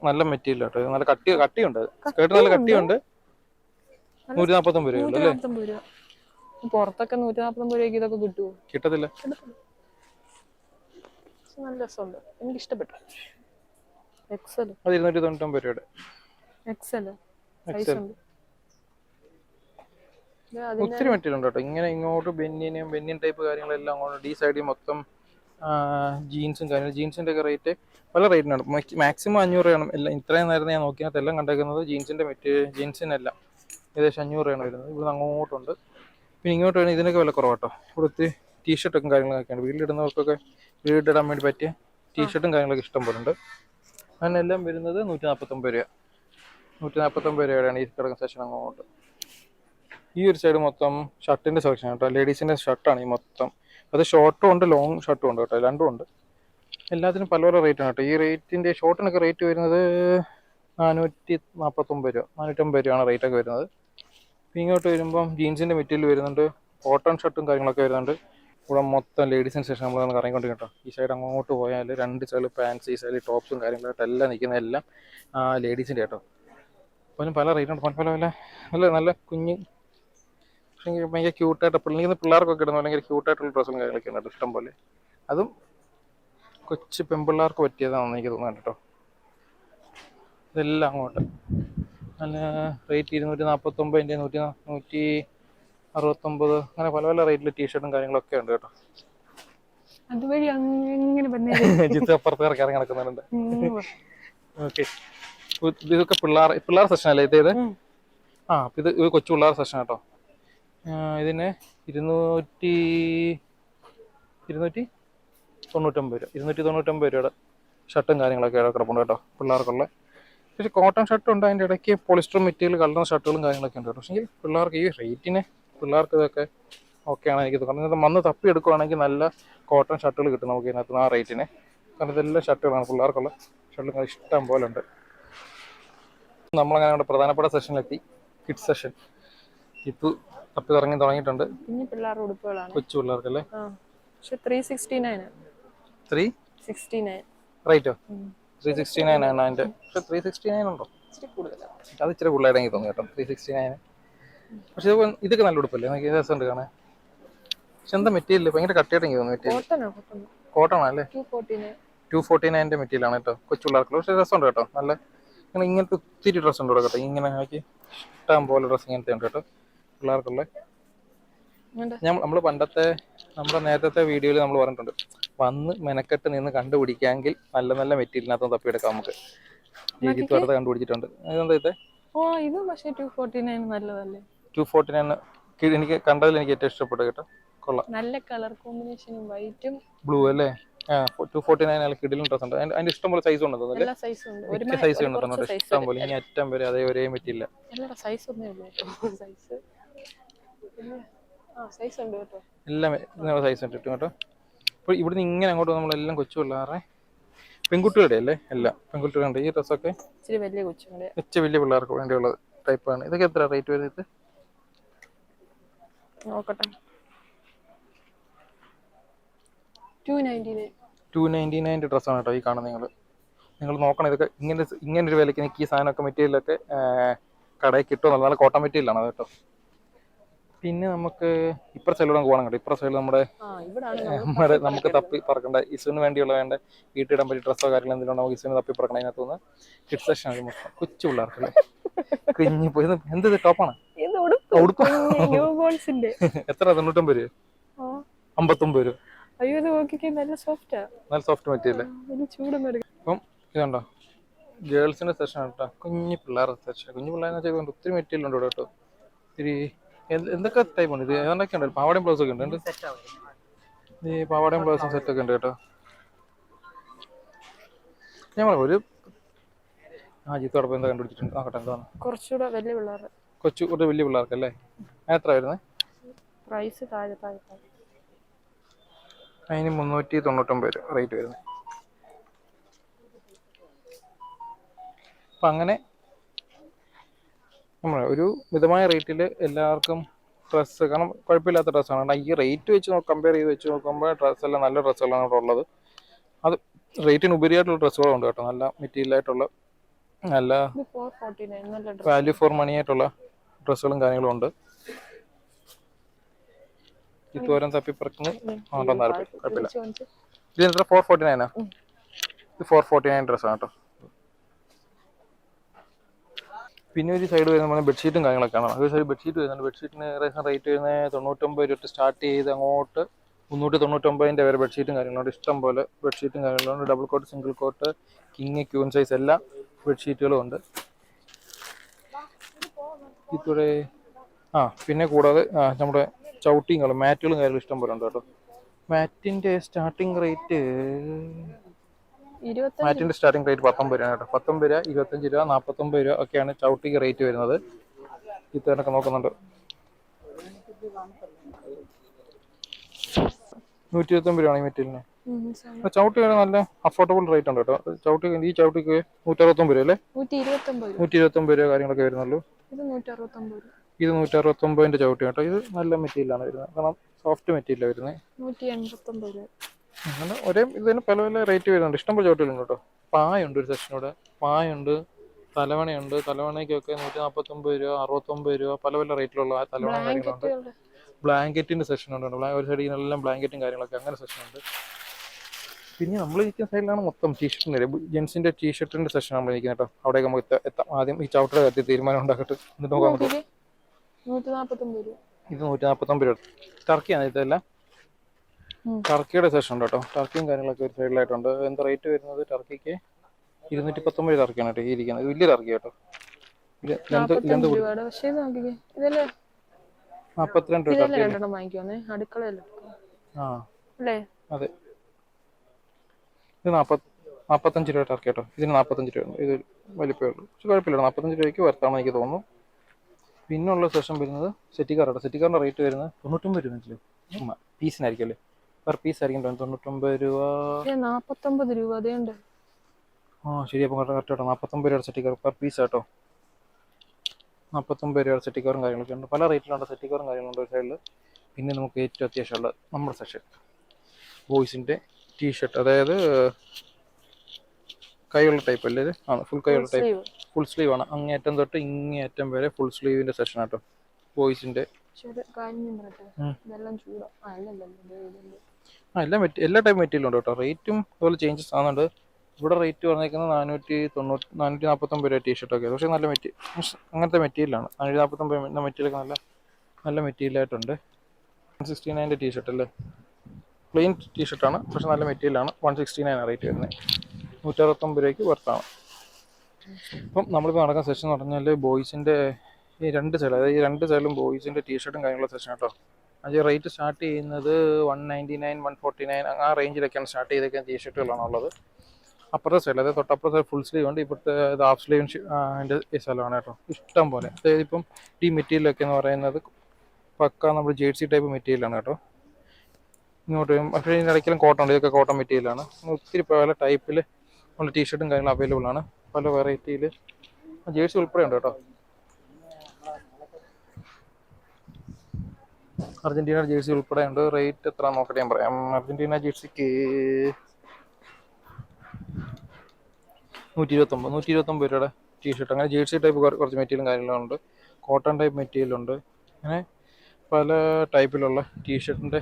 നല്ല മെറ്റീരിയൽ കേട്ടോ. നല്ല കട്ടിയുണ്ട്. സ്കേർട്ട് നല്ല കട്ടിയുണ്ട്. 149 രൂപ അല്ലേ? പുറത്തൊക്കെ 149 രൂപയ്ക്ക് ഇതൊക്കെ കിട്ടുമോ? കിട്ടത്തില്ല. നല്ല രസമുണ്ട്, എനിക്ക് ഇഷ്ടപ്പെട്ടു. എക്സൽ 299 രൂപയുടെ എക്സൽ സൈസ് ഉണ്ട്. ഒത്തിരി മെറ്റീരിയൽ ഉണ്ട് കേട്ടോ. ഇങ്ങനെ ഇങ്ങോട്ട് ബെന്നിയൻ ടൈപ്പ് കാര്യങ്ങളെല്ലാം അങ്ങോട്ട് ഈ സൈഡിൽ മൊത്തം ജീൻസും കാര്യങ്ങളും. ജീൻസിന്റെ ഒക്കെ റേറ്റ് പല റേറ്റിനാണ്. മാക്സിമം 500 രൂപയാണ്. എല്ലാം ഇത്രയും നേരം ഞാൻ നോക്കിയാൽ എല്ലാം കണ്ടേക്കുന്നത് ജീൻസിനെല്ലാം ഏകദേശം 500 രൂപയാണ് വരുന്നത്. ഇവിടുന്ന് അങ്ങോട്ടുണ്ട്. പിന്നെ ഇങ്ങോട്ട് വേണമെങ്കിൽ ഇതിനൊക്കെ വില കുറവാട്ടോ. ഇവിടെ ഒത്തിരി ടീഷർട്ടും കാര്യങ്ങളൊക്കെയാണ്. വീട്ടിലിടുന്നവർക്കൊക്കെ വീട്ടിലിടാൻ വേണ്ടി പറ്റിയ ടീഷർട്ടും കാര്യങ്ങളൊക്കെ ഇഷ്ടം പോലെ ഉണ്ട്. അങ്ങനെ എല്ലാം വരുന്നത് 149 രൂപ. 149 രൂപയാണ് ഈ കിടക്കുന്ന സെക്ഷൻ അങ്ങോട്ട്. ഈ ഒരു സൈഡ് മൊത്തം ഷർട്ടിന്റെ സെക്ഷൻ കേട്ടോ. ലേഡീസിന്റെ ഷർട്ടാണ് ഈ മൊത്തം. അത് ഷോർട്ടും ഉണ്ട് ലോങ് ഷർട്ടും ഉണ്ട് കേട്ടോ. രണ്ടും ഉണ്ട്. എല്ലാത്തിനും പല പല റേറ്റാണ് കേട്ടോ. ഈ റേറ്റിന്റെ ഷോർട്ടിനൊക്കെ റേറ്റ് വരുന്നത് 449 രൂപ 450 രൂപയാണ് റേറ്റൊക്കെ വരുന്നത്. ഇങ്ങോട്ട് വരുമ്പം ജീൻസിന്റെ മെറ്റീരിയൽ വരുന്നുണ്ട്. കോട്ടൺ ഷർട്ടും കാര്യങ്ങളൊക്കെ വരുന്നുണ്ട്. ഇവിടെ മൊത്തം ലേഡീസിന് ശേഷം നമ്മൾ കറങ്ങിക്കൊണ്ടിരിക്കും കേട്ടോ. ഈ സൈഡ് അങ്ങോട്ട് പോയാൽ 2 സൈഡിൽ പാൻസ്, ഈ സൈഡിൽ ടോപ്സും കാര്യങ്ങളായിട്ട് എല്ലാം നിൽക്കുന്ന എല്ലാം ലേഡീസിൻ്റെ കേട്ടോ. അപ്പം പല റേറ്റുണ്ട്. പല നല്ല നല്ല കുഞ്ഞ് പക്ഷേ ഭയങ്കര ക്യൂട്ടായിട്ട് പിള്ളേർക്കൊക്കെ ഇടുന്ന ഭയങ്കര ക്യൂട്ടായിട്ടുള്ള ഡ്രസ്സും കാര്യങ്ങളൊക്കെ ഉണ്ട് ഇഷ്ടം പോലെ. അതും കൊച്ചു പെൺപിള്ളേർക്ക് പറ്റിയതാണെന്ന് എനിക്ക് തോന്നുന്നുണ്ട് കേട്ടോ. ഇതെല്ലാം അങ്ങോട്ട് നല്ല റേറ്റ് 249, 169, അങ്ങനെ പല പല റേറ്റിൽ ടീഷർട്ടും കാര്യങ്ങളൊക്കെ ഉണ്ട് കേട്ടോ. അതുവഴി ജിത്ത് അപ്പുറത്തേക്ക് ഇറങ്ങി നടക്കുന്നുണ്ട്. ഓക്കെ, ഇതൊക്കെ പിള്ളേർ സെക്ഷൻ അല്ലേ ഇത്? ഇത് കൊച്ചു പിള്ളേർ സെക്ഷൻ കേട്ടോ. ഇതിന് 299 രൂപയുടെ ഷർട്ടും കാര്യങ്ങളൊക്കെ കിടപ്പുണ്ട് കേട്ടോ പിള്ളേർക്കുള്ള. പക്ഷേ കോട്ടൺ ഷർട്ട് ഉണ്ട്, അതിൻ്റെ ഇടയ്ക്ക് പോളിസ്റ്റർ മെറ്റീരിയൽ കലർന്ന ഷർട്ടുകളും കാര്യങ്ങളൊക്കെ ഉണ്ട് കേട്ടോ. പക്ഷേ പിള്ളേർക്ക് ഈ റേറ്റിന് പിള്ളേർക്ക് ഇതൊക്കെ ഓക്കെയാണ് എനിക്ക് തോന്നുന്നത്. കാരണം വന്ന് തപ്പി എടുക്കുവാണെങ്കിൽ നല്ല കോട്ടൺ ഷർട്ടുകൾ കിട്ടും നമുക്ക് ഇതിനകത്ത് ആ റേറ്റിന്. കാരണം ഇതെല്ലാം ഷർട്ടുകളാണ് പിള്ളേർക്കുള്ള ഷർട്ടുകൾ ഇഷ്ടം പോലെ ഉണ്ട്. നമ്മളങ്ങനെ നമ്മുടെ പ്രധാനപ്പെട്ട സെഷനിലെത്തി, കിഡ്സ് സെഷൻ. ഇപ്പൊ തപ്പി ഇറങ്ങി തുടങ്ങിയിട്ടുണ്ട്. കൊച്ചു പിള്ളേർക്കല്ലേ? 369 റേറ്റോ? 369 ആണ് അതിന്റെ. പക്ഷെ 369 ഉണ്ടോ? അത് ഇച്ചിരി കൂടുതലായിട്ട് എനിക്ക് തോന്നി കേട്ടോ. 369 പക്ഷെ ഇതൊക്കെ നല്ല ഉടുപ്പല്ലേ, എനിക്ക് രസമുണ്ട് കാണാൻ. പക്ഷെ എന്താ മെറ്റീരിയൽ ഭയങ്കര കട്ടിയായിട്ട് എനിക്ക് തോന്നുന്നു. മെറ്റീരിയൽ കോട്ടൺ ആണല്ലേ? 249 മെറ്റീരിയൽ ആണ് കേട്ടോ, കൊച്ചു പിള്ളേർക്കുള്ള. പക്ഷെ രസമുണ്ട് കേട്ടോ, നല്ല ഇങ്ങനത്തെ ഒത്തിരി ഡ്രസ്സ് ഉണ്ട് കേട്ടോ, ഇങ്ങനെ ആക്കി ഇഷ്ടം പോലെ ഡ്രസ്സ് ഇങ്ങനത്തെ ഉണ്ട് കേട്ടോ പിള്ളേർക്കുള്ള. നമ്മൾ നമ്മുടെ നേരത്തെ വീഡിയോയിൽ നമ്മൾ പറഞ്ഞിട്ടുണ്ട്, വന്ന് മെനക്കെട്ട് നിന്ന് കണ്ടുപിടിക്കാമെങ്കിൽ നല്ല നല്ല മെറ്റീരിയലിനകത്ത് തപ്പിയെടുക്കാം നമുക്ക്. രീതിത്ത് അടുത്ത് കണ്ടുപിടിച്ചിട്ടുണ്ട്. അതെന്താ ഇത്? ഇത് പക്ഷേ 249 നല്ലതല്ലേ? 249 എനിക്ക് കണ്ടതിൽ എനിക്ക് ഏറ്റവും ഇഷ്ടപ്പെട്ടു കേട്ടോ, കൊള്ളാം. നല്ല കളർ കോമ്പിനേഷനും വൈറ്റും ബ്ലൂ അല്ലേ? 249 കിടിലൻ ഡ്രസ് ഉണ്ട്. അതിന്റെ ഇഷ്ടം പോലെ സൈസ് ഉണ്ട്, സൈസ് ഉണ്ട് ഇഷ്ടം പോലെ. ഇനി അറ്റം വരെ അതേ ഒരേ മെറ്റീരിയൽ. എല്ലാം സൈസ് ഉണ്ട് കേട്ടോ. അപ്പോൾ ഇവിടുന്ന് ഇങ്ങനെ അങ്ങോട്ട് നമ്മളെല്ലാം കൊച്ചു പിള്ളേരെ പെൺകുട്ടികളുടെ അല്ലേ, എല്ലാം പെൺകുട്ടികളുണ്ട്. ഈ ഡ്രസ്സൊക്കെ വലിയ പിള്ളേർക്ക് വേണ്ടിയുള്ള ടൈപ്പാണ്. ഇതൊക്കെ എത്ര റേറ്റ് വരുന്നത്? നോക്കട്ടെ, 299 ഡ്രസ്സാണ് കേട്ടോ ഈ കാണുന്നത്. നിങ്ങൾ നോക്കണം, ഇതൊക്കെ ഇങ്ങനെ ഒരു വിലയ്ക്ക് എനിക്ക് ഈ സാധനമൊക്കെ മെറ്റീരിയലൊക്കെ കടയിൽ കിട്ടുമോ? നല്ല കോട്ടൺ മെറ്റീരിയലാണ് അത് കേട്ടോ. പിന്നെ നമുക്ക് ഇപ്പുറ സൈഡിലൂടെ പോകണം കേട്ടോ. ഇപ്പുറ സൈഡിൽ നമുക്ക് തപ്പി പറക്കണ്ട ഇസുവിന് വേണ്ടിയുള്ള വേണ്ട വീട്ടിടാൻ പറ്റിയ ഡ്രസ്സോ കാര്യങ്ങളോ എന്തെങ്കിലും നമുക്ക് ഇസുവിന് തപ്പി പറക്കണം. അതിനകത്തുനിന്ന് കിഡ്സ് സെക്ഷൻ ആണ് മൊത്തം, കൊച്ചു പിള്ളേർക്കല്ലേ. കുഞ്ഞി പോയി എന്ത് ടോപ്പാണ്? ഉടുപ്പ് എത്ര? 99 രൂപ? 59 രൂപ? നല്ല സോഫ്റ്റ് മെറ്റീരിയൽ. അപ്പം ഇതുണ്ടോ ഗേൾസിന്റെ സെക്ഷൻ കേട്ടോ, കുഞ്ഞു പിള്ളേരുടെ സെക്ഷൻ. കുഞ്ഞു പിള്ളേരെന്ന് വെച്ചാൽ ഒത്തിരി മെറ്റീരിയൽ ഉണ്ട് കേട്ടോ. ഒത്തിരി എന്തൊക്കെ ടൈപ്പ് ഉണ്ട് ഇത്? ഏതൊക്കെ ഉണ്ട്? പാവാടയും ബ്ലൗസ് ഒക്കെ ഉണ്ട്. ഈ പാവാടയും ബ്ലൗസും സെറ്റ് ഒക്കെ ഉണ്ട് കേട്ടോ. ഞാൻ പറയാം ഒരു ജിത്തോടൊപ്പം എന്താ കണ്ടുപിടിച്ചിട്ടുണ്ട് നോക്കട്ടെ. എന്താണ് കുറച്ചുകൂടെ വലിയ പിള്ളേർ, കുറച്ചുകൂടെ വലിയ പിള്ളേർക്കല്ലേ? എത്ര വരുന്നത് പ്രൈസ്? അതിന് 399 രൂപ റേറ്റ് വരുന്നത്. അപ്പം അങ്ങനെ ഒരു മിതമായ റേറ്റിൽ എല്ലാവർക്കും ഡ്രസ്സ്, കാരണം കുഴപ്പമില്ലാത്ത ഡ്രസ്സാണ്. ഈ റേറ്റ് വെച്ച് കമ്പയർ ചെയ്ത് വെച്ച് നോക്കുമ്പോൾ ഡ്രസ്സെല്ലാം നല്ല ഡ്രസ്സുകളാണ് ഇവിടെ ഉള്ളത്. അത് റേറ്റിന് ഉപരിയായിട്ടുള്ള ഡ്രസ്സുകളുണ്ട് കേട്ടോ, നല്ല മെറ്റീരിയലായിട്ടുള്ള നല്ല വാല്യൂ ഫോർ മണി ആയിട്ടുള്ള ഡ്രസ്സുകളും കാര്യങ്ങളും ഉണ്ട്. ഇതുവരെ തപ്പിപ്പറക്കുന്ന കുഴപ്പമില്ല. ഇത് എത്ര? 449 ഇത് 449 ഡ്രസ്സാണ് കേട്ടോ. പിന്നെ ഒരു സൈഡ് വരുന്ന ബെഡ്ഷീറ്റും കാര്യങ്ങളൊക്കെയാണ്. ഒരു സൈഡ് ബെഡ്ഷീറ്റ് വരുന്നുണ്ട്. ബെഡ്ഷീറ്റിന് ഏകദേശം റേറ്റ് വരുന്നത് 99 രൂപ സ്റ്റാർട്ട് ചെയ്ത് അങ്ങോട്ട് 399 വരെ ബെഡ്ഷീറ്റും കാര്യങ്ങളുണ്ട്. ഇഷ്ടം പോലെ ബെഡ്ഷീറ്റും കാര്യങ്ങളുണ്ട്. Double cot, single cot, king, queen size എല്ലാ ബെഡ്ഷീറ്റുകളും ഉണ്ട്. ഇതുവരെ പിന്നെ കൂടാതെ നമ്മുടെ ചവിട്ടിയും മാറ്റുകളും കാര്യങ്ങളും ഇഷ്ടം പോലെ ഉണ്ട് കേട്ടോ. മാറ്റിന്റെ സ്റ്റാർട്ടിംഗ് റേറ്റ് 19 രൂപ കേട്ടോ. 19 രൂപ, 25 രൂപ, 49 രൂപ ഒക്കെയാണ് ചവിട്ടിക്ക് റേറ്റ് വരുന്നത്. ഇത്തരൊക്കെ നോക്കുന്നുണ്ട്. 129 രൂപയാണ് ഈ മെറ്റീരിയലിന്. ചവിട്ടി നല്ല അഫോർഡബിൾ റേറ്റ് ഉണ്ട് കേട്ടോ. ഈ ചവിട്ടിക്ക് 169 രൂപ അല്ലേ? 129 രൂപ കാര്യങ്ങളൊക്കെ വരുന്നുള്ളൂ. ഇത് 169 ചവിട്ടി കേട്ടോ. ഇത് നല്ല മെറ്റീരിയലാണ് വരുന്നത്, കാരണം സോഫ്റ്റ് മെറ്റീരിയലാണ് വരുന്നത്. 189 രൂപ. അങ്ങനെ ഒരേ ഇതിന് പല പല റേറ്റ് വരുന്നുണ്ട്. ഇഷ്ടംപോലെ ചവിട്ടികളുണ്ട് കേട്ടോ. പായുണ്ട് ഒരു സെക്ഷനോടെ, പായുണ്ട്, തലവണയുണ്ട്. തലവണയ്ക്കൊക്കെ 149 രൂപ, 69 രൂപ, പല പല റേറ്റിലുള്ള തലവണ കാര്യങ്ങളുണ്ട്. ബ്ലാങ്കറ്റിന്റെ സെക്ഷൻ ഉണ്ട്. ഒരു സൈഡിൽ എല്ലാം ബ്ലാങ്കറ്റും കാര്യങ്ങളൊക്കെ അങ്ങനെ സെക്ഷൻ ഉണ്ട്. പിന്നെ നമ്മൾ ഇരിക്കുന്ന സൈഡിലാണ് മൊത്തം ടീഷർട്ടിന്റെ, ജെൻസിന്റെ ടീഷർട്ടിന്റെ സെക്ഷൻ നമ്മൾ ഇരിക്കുന്നത് കേട്ടോ. അവിടേക്ക് നമുക്ക് എത്താം. ആദ്യം ഈ ചവിട്ടിയുടെ കാര്യത്തിൽ തീരുമാനം ഉണ്ടാക്കിട്ട് എന്നിട്ട് നോക്കാൻ പറ്റും. ഇത് 149 രൂപ. ടർക്കിയാണ് ഇതെല്ലാം. ടർക്കിയുടെ സെക്ഷൻ ഉണ്ട് കേട്ടോ. ടർക്കിയും കാര്യങ്ങളൊക്കെ ഒരു സൈഡിലായിട്ടുണ്ട്. എന്താ റേറ്റ് വരുന്നത് ടർക്കിക്ക്? 219 ടർക്കിയാണ് കേട്ടോ ഈ ഇരിക്കുന്നത്. വലിയ ടർക്കി കേട്ടോ. 42 രൂപ അതെ. ഇത് 45 രൂപ ടർക്കി കേട്ടോ. ഇതിന് 45 രൂപ. ഇത് വലിപ്പമേ ഉള്ളൂ, പക്ഷെ കുഴപ്പമില്ല. 45 രൂപയ്ക്ക് വരത്താണെന്ന് എനിക്ക് തോന്നുന്നു. പിന്നുള്ള സെക്ഷൻ വരുന്നത് സെറ്റിക്കാറാണ്. സെറ്റിക്കാറിന്റെ റേറ്റ് വരുന്നത് 99 രൂപ പീസിനായിരിക്കും അല്ലേ? പെർ പീസ് ആയിരിക്കും 99 രൂപ. 49 രൂപ അതേണ്ട്. ശരി. അപ്പം കറക്റ്റ് കേട്ടോ. 49 രൂപ സെറ്റിക്കാർ പെർ പീസ് കേട്ടോ. 49 രൂപ സെറ്റിക്കാറും കാര്യങ്ങളൊക്കെ ഉണ്ട്. പല റേറ്റിലുണ്ട് സെറ്റിക്കാറും കാര്യങ്ങളുണ്ട് ഒരു സൈഡിൽ. പിന്നെ നമുക്ക് ഏറ്റവും അത്യാവശ്യമുള്ള നമ്മുടെ സെക്ഷൻ ബോയ്സിന്റെ ടീഷർട്ട്, അതായത് കൈയുള്ള ടൈപ്പ് അല്ലേ? ഇത് ഫുൾ കൈയുള്ള ടൈപ്പ്, ഫുൾ സ്ലീവ് ആണ്. അങ്ങേയറ്റം തൊട്ട് ഇങ്ങേയറ്റം വരെ ഫുൾ സ്ലീവിന്റെ സെക്ഷൻ കേട്ടോ. ബോയ്സിന്റെ. പക്ഷെ ഒരു കാര്യം ഞാൻ പറയട്ടെ, ഇതെല്ലാം ചൂടാ. അല്ലല്ലോ എല്ലാ എല്ലാ ടൈപ്പ് മെറ്റീരിയലും ഉണ്ട് കേട്ടോ. റേറ്റും അതുപോലെ ചേഞ്ചസ് ആകുന്നുണ്ട്. ഇവിടെ റേറ്റ് പറഞ്ഞേക്കുന്നത് 449 രൂപ ടീഷർട്ടൊക്കെ. പക്ഷേ നല്ല മെറ്റീരിയൽ, അങ്ങനത്തെ മെറ്റീരിയലാണ്. 449 മെറ്റീരിയലൊക്കെ നല്ല മെറ്റീരിയലായിട്ടുണ്ട്. 169 ടീഷർട്ട് അല്ലേ, പ്ലെയിൻ ടീഷർട്ടാണ്, പക്ഷെ നല്ല മെറ്റീരിയലാണ്. 169 റേറ്റ് വരുന്നത്. 169 രൂപയ്ക്ക് വർത്താണ്. അപ്പം നമ്മളിപ്പോൾ നടക്കുന്ന സെഷൻ എന്ന് പറഞ്ഞാൽ ബോയ്സിൻ്റെ ഈ രണ്ട് സൈഡ്, അതായത് ഈ രണ്ട് സൈഡിലും ബോയ്സിൻ്റെ ടീഷർട്ടും കാര്യങ്ങളുള്ള സെഷൻ കേട്ടോ. അത് റേറ്റ് സ്റ്റാർട്ട് ചെയ്യുന്നത് 199, 149 ആ റേഞ്ചിലൊക്കെയാണ് സ്റ്റാർട്ട് ചെയ്തേക്കുന്ന ടീഷർട്ടുകളാണ് ഉള്ളത്. അപ്പുറത്തെ സൈഡിൽ, അതായത് തൊട്ടപ്പുറത്തെ ഫുൾ സ്ലീവ് ഉണ്ട്, ഇപ്പോഴത്തെ ഹാഫ് സ്ലീവ് അതിൻ്റെ ഈ സ്ഥലമാണ് കേട്ടോ. ഇഷ്ടം പോലെ, അതായത് ഇപ്പം ഈ മെറ്റീരിയലൊക്കെ എന്ന് പറയുന്നത് പക്ക നമ്മൾ ജേഴ്സി ടൈപ്പ് മെറ്റീരിയലാണ് കേട്ടോ. ഇങ്ങോട്ട് വരും, പക്ഷേ ഇതിൻ്റെ ഇടയ്ക്കലും കോട്ടൺ ഉണ്ട്. ഇതൊക്കെ കോട്ടൺ മെറ്റീരിയലാണ്. ഒത്തിരി പല ടൈപ്പിൽ ഉള്ള ടീഷർട്ടും കാര്യങ്ങളും അവൈലബിൾ ആണ്, പല വെറൈറ്റിയിൽ. ജേഴ്സി ഉൾപ്പെടെ ഉണ്ട് കേട്ടോ. അർജന്റീന ജേഴ്സി ഉൾപ്പെടെ ഉണ്ട്. റേറ്റ് എത്ര നോക്കട്ടെ, ഞാൻ പറയാം. അർജന്റീന ജേഴ്സിക്ക് 129 രൂപയുടെ ടീഷർട്ട്. അങ്ങനെ ജേഴ്സി ടൈപ്പ് കുറച്ച് മെറ്റീരിയലും കാര്യങ്ങളും ഉണ്ട്. കോട്ടൺ ടൈപ്പ് മെറ്റീരിയലുണ്ട്. അങ്ങനെ പല ടൈപ്പിലുള്ള ടീഷർട്ടിൻ്റെ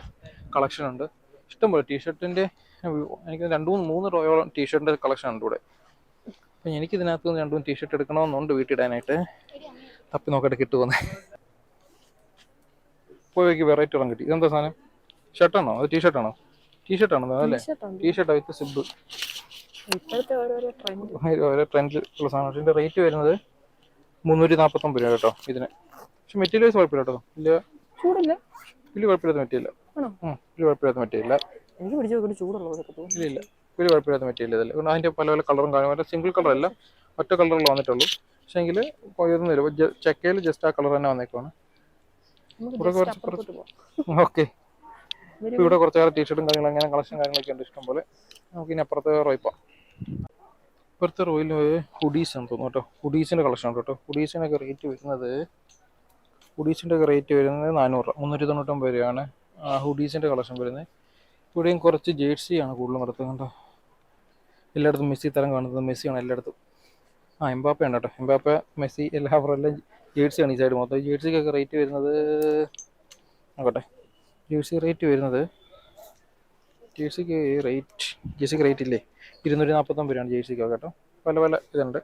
കളക്ഷൻ ഉണ്ട്. ഇഷ്ടംപോലെ ടീഷർട്ടിൻ്റെ, എനിക്ക് 2-3 റോയോളം ടീഷർട്ടിൻ്റെ കളക്ഷൻ ഉണ്ട് ഇവിടെ. അപ്പം എനിക്കിതിനകത്ത് 2 ടീഷർട്ട് എടുക്കണമെന്നുണ്ട് വീട്ടിടാനായിട്ട്. തപ്പി നോക്കട്ടെ കിട്ടുമെന്ന്. പോയി വെറൈറ്റി ഇറങ്ങി കിട്ടി. ഇതെന്താ സാധനം? ഷർട്ടാണോ അത്? ടീഷർട്ടാണോ? ടീഷർട്ടാണോ അല്ലേ? ടീഷർട്ടാണ് വിത്ത് സിബ്. ഓരോ ട്രെൻഡിലുള്ള സാധനം. ഇതിൻ്റെ റേറ്റ് വരുന്നത് 349 രൂപ കേട്ടോ ഇതിന്. പക്ഷെ മെറ്റീരിയൽ വൈസ് കുഴപ്പമില്ല കേട്ടോ. ഇല്ല, വലിയ കുഴപ്പമില്ലാത്ത മെറ്റീരിയൽ. വലിയ കുഴപ്പമില്ലാത്ത മെറ്റീരിയൽ. ഇല്ല, വലിയ കുഴപ്പമില്ലാത്ത മെറ്റീരിയൽ ഇതല്ല. അതിൻ്റെ പല പല കളറും കാണും. സിംഗിൾ കളർ അല്ല, ഒറ്റ കളറുകൾ വന്നിട്ടുള്ളൂ. പക്ഷേ എങ്കിൽ പോയൊന്നുമില്ല, ചെക്കയിൽ ജസ്റ്റ് ആ കളർ തന്നെ വന്നേക്കുവാണ്. ഓക്കെ, ഇവിടെ കുറച്ചേറെ ടീഷർട്ടും കാര്യങ്ങളും അങ്ങനെ കളക്ഷൻ കാര്യങ്ങളൊക്കെ ഉണ്ട് ഇഷ്ടം പോലെ. നമുക്ക് ഇനി അപ്പുറത്തെ റോയിപ്പാം. ഇപ്പുറത്തെ റോയിൽ ഹുഡീസ് എന്ന് തോന്നുന്നു കേട്ടോ. ഹുഡീസിൻ്റെ കളക്ഷൻ ഉണ്ട് കേട്ടോ. ഹുഡീസിനൊക്കെ റേറ്റ് വരുന്നത് 400 രൂപ, 399 രൂപയാണ് ഹുഡീസിൻ്റെ കളക്ഷൻ വരുന്നത്. ഇവിടെയും കുറച്ച് ജേഴ്സിയാണ് കൂടുതലും കിടക്കുന്നത് കേട്ടോ. എല്ലായിടത്തും മെസ്സി തരം കാണുന്നത്, മെസ്സിയാണ് എല്ലായിടത്തും. എംബാപ്പ ഉണ്ട് കേട്ടോ. എംബാപ്പ, മെസ്സി, എല്ലാവരെല്ലാം ജേഴ്സിയാണ് ഈ സൈഡ് മൊത്തം. ജേഴ്സിക്കൊക്കെ റേറ്റ് വരുന്നത് നോക്കട്ടെ. ജേഴ്സിക്ക് റേറ്റ് ഇല്ലേ, 249 രൂപയാണ് ജേഴ്സിക്കൊക്കെ കേട്ടോ. പല പല ഇതുണ്ട്.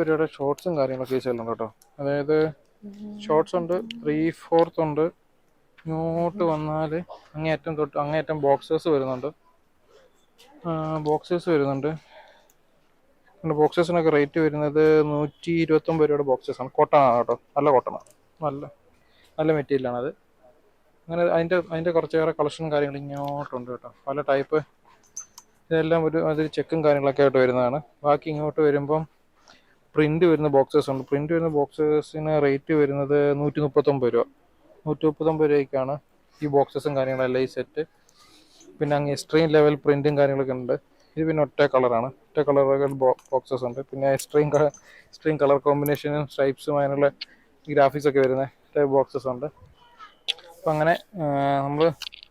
രൂപയുടെ ഷോർട്സും കാര്യങ്ങളൊക്കെ ഈ സെല്ലുണ്ട് കേട്ടോ. അതായത് ഷോർട്സ് ഉണ്ട്, 3/4 ഉണ്ട്. ഇങ്ങോട്ട് വന്നാൽ അങ്ങേയറ്റം തൊട്ട് അങ്ങേയറ്റം ബോക്സേഴ്സ് വരുന്നുണ്ട്. ബോക്സേഴ്സിനൊക്കെ റേറ്റ് വരുന്നത് 129 രൂപയുടെ ബോക്സേഴ്സാണ്. കോട്ടണാണ് കേട്ടോ, നല്ല കോട്ടണാണ്, നല്ല മെറ്റീരിയലാണത്. അങ്ങനെ അതിൻ്റെ കുറച്ചേറെ കളക്ഷനും കാര്യങ്ങളും ഇങ്ങോട്ടുണ്ട് കേട്ടോ. പല ടൈപ്പ്, ഇതെല്ലാം അതൊരു ചെക്കും കാര്യങ്ങളൊക്കെ ആയിട്ട് വരുന്നതാണ്. ബാക്കി ഇങ്ങോട്ട് വരുമ്പം പ്രിന്റ് വരുന്ന ബോക്സേഴ്സ് ഉണ്ട്. പ്രിന്റ് വരുന്ന ബോക്സേഴ്സിന് റേറ്റ് വരുന്നത് 139 രൂപ. 139 രൂപയ്ക്കാണ് ഈ ബോക്സസും കാര്യങ്ങളെല്ലാം, ഈ സെറ്റ്. പിന്നെ അങ്ങ് എക്സ്ട്രീം ലെവൽ പ്രിന്റും കാര്യങ്ങളൊക്കെ ഉണ്ട്. ഇത് പിന്നെ ഒറ്റ കളറാണ്, ഒറ്റ കളറുകൾ ബോക്സസ് ഉണ്ട്. പിന്നെ എക്സ്ട്രീം കളർ കോമ്പിനേഷനും സ്ട്രൈപ്സും അതിനുള്ള ഗ്രാഫിക്സ് ഒക്കെ വരുന്ന ടൈപ്പ് ബോക്സസ് ഉണ്ട്. അപ്പം അങ്ങനെ നമ്മൾ